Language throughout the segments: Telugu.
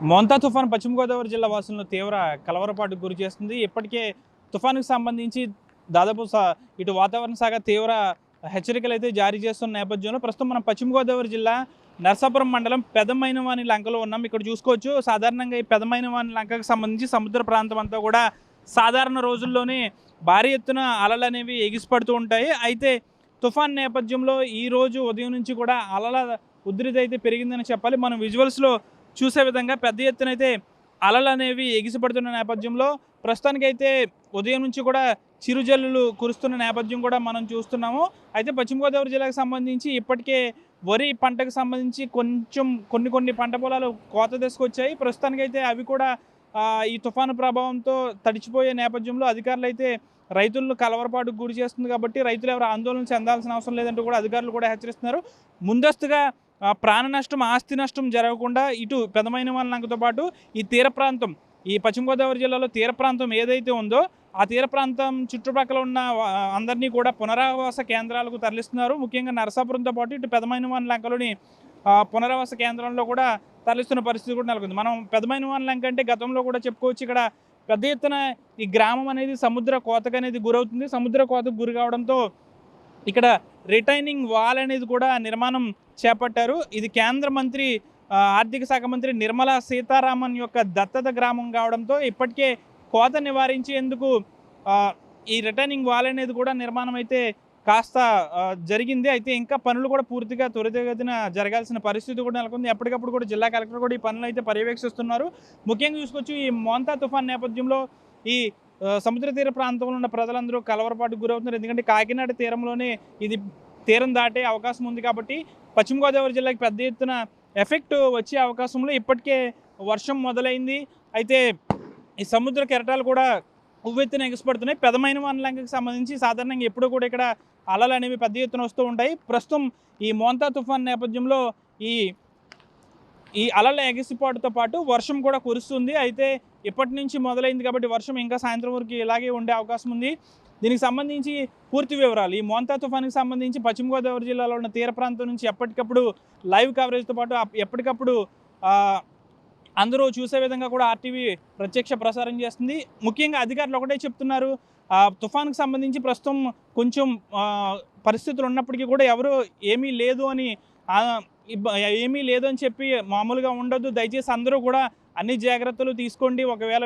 మోంతా తుఫాను పశ్చిమ గోదావరి జిల్లా వాసులను తీవ్ర కలవరపాటుకు గురి చేస్తుంది. ఇప్పటికే తుఫానుకు సంబంధించి దాదాపు ఇటు వాతావరణ శాఖ తీవ్ర హెచ్చరికలు అయితే జారీ చేస్తున్న నేపథ్యంలో ప్రస్తుతం మనం పశ్చిమ గోదావరి జిల్లా నరసాపురం మండలం పెదమైనవాని లంకలో ఉన్నాం. ఇక్కడ చూసుకోవచ్చు, సాధారణంగా ఈ పెదమైనవాని లంకకు సంబంధించి సముద్ర ప్రాంతం అంతా కూడా సాధారణ రోజుల్లోనే భారీ ఎత్తున అలలు అనేవి ఎగిసిపడుతూ ఉంటాయి. అయితే తుఫాన్ నేపథ్యంలో ఈరోజు ఉదయం నుంచి కూడా అలల ఉధృతి అయితే పెరిగిందని చెప్పాలి. మనం విజువల్స్లో చూసే విధంగా పెద్ద ఎత్తున అయితే అలలు అనేవి ఎగిసిపడుతున్న నేపథ్యంలో ప్రస్తుతానికైతే ఉదయం నుంచి కూడా చిరుజల్లులు కురుస్తున్న నేపథ్యం కూడా మనం చూస్తున్నాము. అయితే పశ్చిమ గోదావరి జిల్లాకు సంబంధించి ఇప్పటికే వరి పంటకు సంబంధించి కొన్ని పంట పొలాలు కోత దశకు వచ్చాయి. ప్రస్తుతానికైతే అవి కూడా ఈ తుఫాను ప్రభావంతో తడిచిపోయే నేపథ్యంలో అధికారులు అయితే రైతులను కలవరపాటుకు గురి చేస్తుంది. కాబట్టి రైతులు ఎవరు ఆందోళన చెందాల్సిన అవసరం లేదంటూ కూడా అధికారులు కూడా హెచ్చరిస్తున్నారు. ముందస్తుగా ప్రాణ నష్టం, ఆస్తి నష్టం జరగకుండా ఇటు పెదమైనవాని లంకతో పాటు ఈ తీర ప్రాంతం, ఈ పశ్చిమ గోదావరి జిల్లాలో తీర ప్రాంతం ఏదైతే ఉందో ఆ తీర ప్రాంతం చుట్టుపక్కల ఉన్న అందరినీ కూడా పునరావాస కేంద్రాలకు తరలిస్తున్నారు. ముఖ్యంగా నరసాపురంతో పాటు ఇటు పెదమైనవాని లంకలోని పునరావాస కేంద్రంలో కూడా తరలిస్తున్న పరిస్థితి కూడా నెలకొంది. మనం పెదమైనవాని లంక అంటే గతంలో కూడా చెప్పుకోవచ్చు, ఇక్కడ పెద్ద ఎత్తున ఈ గ్రామం అనేది సముద్ర కోతకు అనేది గురవుతుంది. సముద్ర కోతకు గురి కావడంతో ఇక్కడ రిటైనింగ్ వాల్ అనేది కూడా నిర్మాణం చేపట్టారు. ఇది కేంద్ర మంత్రి ఆర్థిక శాఖ మంత్రి నిర్మలా సీతారామన్ యొక్క దత్తత గ్రామం కావడంతో ఇప్పటికే కోత నివారించేందుకు ఈ రిటైనింగ్ వాల్ అనేది కూడా నిర్మాణం అయితే కాస్త జరిగింది. అయితే ఇంకా పనులు కూడా పూర్తిగా త్వరితగతిన జరగాల్సిన పరిస్థితి కూడా నెలకొంది. ఎప్పటికప్పుడు కూడా జిల్లా కలెక్టర్ కూడా ఈ పనులు అయితే పర్యవేక్షిస్తున్నారు. ముఖ్యంగా చూసుకోవచ్చు, ఈ మోంతా తుఫాన్ నేపథ్యంలో ఈ సముద్ర తీర ప్రాంతంలో ఉన్న ప్రజలందరూ కలవరపాటుకు గురవుతున్నారు. ఎందుకంటే కాకినాడ తీరంలోనే ఇది తీరం దాటే అవకాశం ఉంది. కాబట్టి పశ్చిమ గోదావరి జిల్లాకి పెద్ద ఎత్తున ఎఫెక్ట్ వచ్చే అవకాశంలో ఇప్పటికే వర్షం మొదలైంది. అయితే ఈ సముద్ర కెరటాలు కూడా ఉవ్వెత్తున ఎగసిపడుతున్నాయి. పెదమైనవాని లంకకి సంబంధించి సాధారణంగా ఎప్పుడు కూడా ఇక్కడ అలలు అనేవి పెద్ద ఎత్తున వస్తూ ఉంటాయి. ప్రస్తుతం ఈ మోంతా తుఫాన్ నేపథ్యంలో ఈ అలల ఎగసిపాటుతో పాటు వర్షం కూడా కురుస్తుంది. అయితే ఇప్పటి నుంచి మొదలైంది కాబట్టి వర్షం ఇంకా సాయంత్రం వరకు ఇలాగే ఉండే అవకాశం ఉంది. దీనికి సంబంధించి పూర్తి వివరాలు, ఈ మోంతా తుఫాన్కి సంబంధించి పశ్చిమ గోదావరి జిల్లాలో ఉన్న తీర ప్రాంతం నుంచి ఎప్పటికప్పుడు లైవ్ కవరేజ్తో పాటు ఎప్పటికప్పుడు అందరూ చూసే విధంగా కూడా ఆర్టీవీ ప్రత్యక్ష ప్రసారం చేస్తుంది. ముఖ్యంగా అధికారులు ఒకటే చెప్తున్నారు, తుఫాన్కి సంబంధించి ప్రస్తుతం కొంచెం పరిస్థితులు ఉన్నప్పటికీ కూడా ఎవరు ఏమీ లేదు అని చెప్పి మామూలుగా ఉండొద్దు, దయచేసి అందరూ కూడా అన్ని జాగ్రత్తలు తీసుకోండి, ఒకవేళ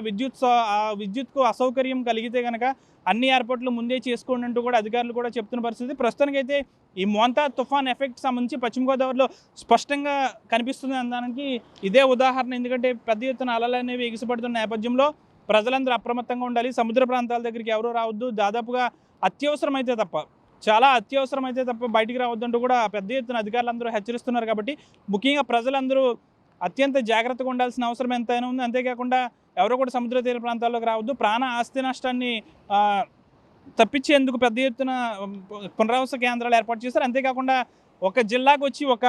విద్యుత్కు అసౌకర్యం కలిగితే కనుక అన్ని ఏర్పాట్లు ముందే చేసుకోండి అంటూ కూడా అధికారులు కూడా చెప్తున్న పరిస్థితి. ప్రస్తుతానికైతే ఈ మోంతా తుఫాన్ ఎఫెక్ట్ సంబంధించి పశ్చిమ గోదావరిలో స్పష్టంగా కనిపిస్తుంది అనడానికి ఇదే ఉదాహరణ. ఎందుకంటే పెద్ద ఎత్తున అలలు అనేవి ఎగిసిపడుతున్న నేపథ్యంలో ప్రజలందరూ అప్రమత్తంగా ఉండాలి. సముద్ర ప్రాంతాల దగ్గరికి ఎవరూ రావద్దు, దాదాపుగా చాలా అత్యవసరమైతే తప్ప బయటికి రావద్దంటూ కూడా పెద్ద ఎత్తున అధికారులందరూ హెచ్చరిస్తున్నారు. కాబట్టి ముఖ్యంగా ప్రజలందరూ అత్యంత జాగ్రత్తగా ఉండాల్సిన అవసరం ఎంతైనా ఉంది. అంతేకాకుండా ఎవరో కూడా సముద్ర తీర ప్రాంతాల్లోకి రావద్దు. ప్రాణ ఆస్తి నష్టాన్ని తప్పించేందుకు పెద్ద ఎత్తున పునరావాస కేంద్రాలు ఏర్పాటు చేశారు. అంతేకాకుండా ఒక జిల్లాకు వచ్చి ఒక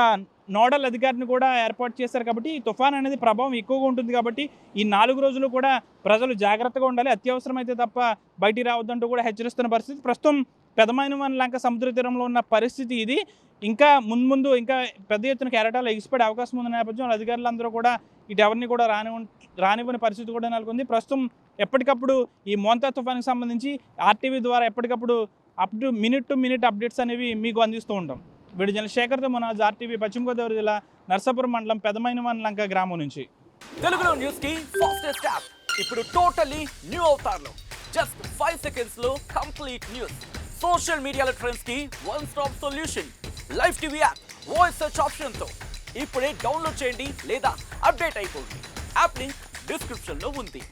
నోడల్ అధికారిని కూడా ఏర్పాటు చేశారు. కాబట్టి ఈ తుఫాన్ అనేది ప్రభావం ఎక్కువగా ఉంటుంది. కాబట్టి ఈ 4 రోజులు కూడా ప్రజలు జాగ్రత్తగా ఉండాలి, అత్యవసరమైతే తప్ప బయటికి రావద్దంటూ కూడా హెచ్చరిస్తున్న పరిస్థితి. ప్రస్తుతం పెదమైనవాని లంక సముద్ర తీరంలో ఉన్న పరిస్థితి ఇది. ఇంకా ముందు ఇంకా పెద్ద ఎత్తున కెరటాలు ఎగిసిపడే అవకాశం ఉన్న నేపథ్యంలో అధికారులందరూ కూడా ఇటు ఎవరిని కూడా రానివ్వని పరిస్థితి కూడా నెలకొంది. ప్రస్తుతం ఎప్పటికప్పుడు ఈ మోంతా తుఫాన్కి సంబంధించి ఆర్టీవీ ద్వారా ఎప్పటికప్పుడు మినిట్ టు మినిట్ అప్డేట్స్ అనేవి మీకు అందిస్తూ ఉంటాం. వీడి జన శేఖర్తో మనోజ్, ఆర్టీవీ, పశ్చిమ గోదావరి జిల్లా నరసాపురం మండలం పెదమైనవాని లంక గ్రామం నుంచి. తెలుగులో న్యూస్ కి ఫాస్టెస్ట్ యాప్ ఇప్పుడు టోటల్లీ న్యూ అవతార్లో జస్ట్ 5 seconds లో కంప్లీట్ న్యూస్. సోషల్ మీడియాలో ట్రెండ్స్ కి one stop solution. Live TV app voice search option తో ఇప్పుడే డౌన్లోడ్ చేయండి లేదా అప్డేట్ అయిపోండి. యాప్ లింక్ డిస్క్రిప్షన్ లో ఉంది.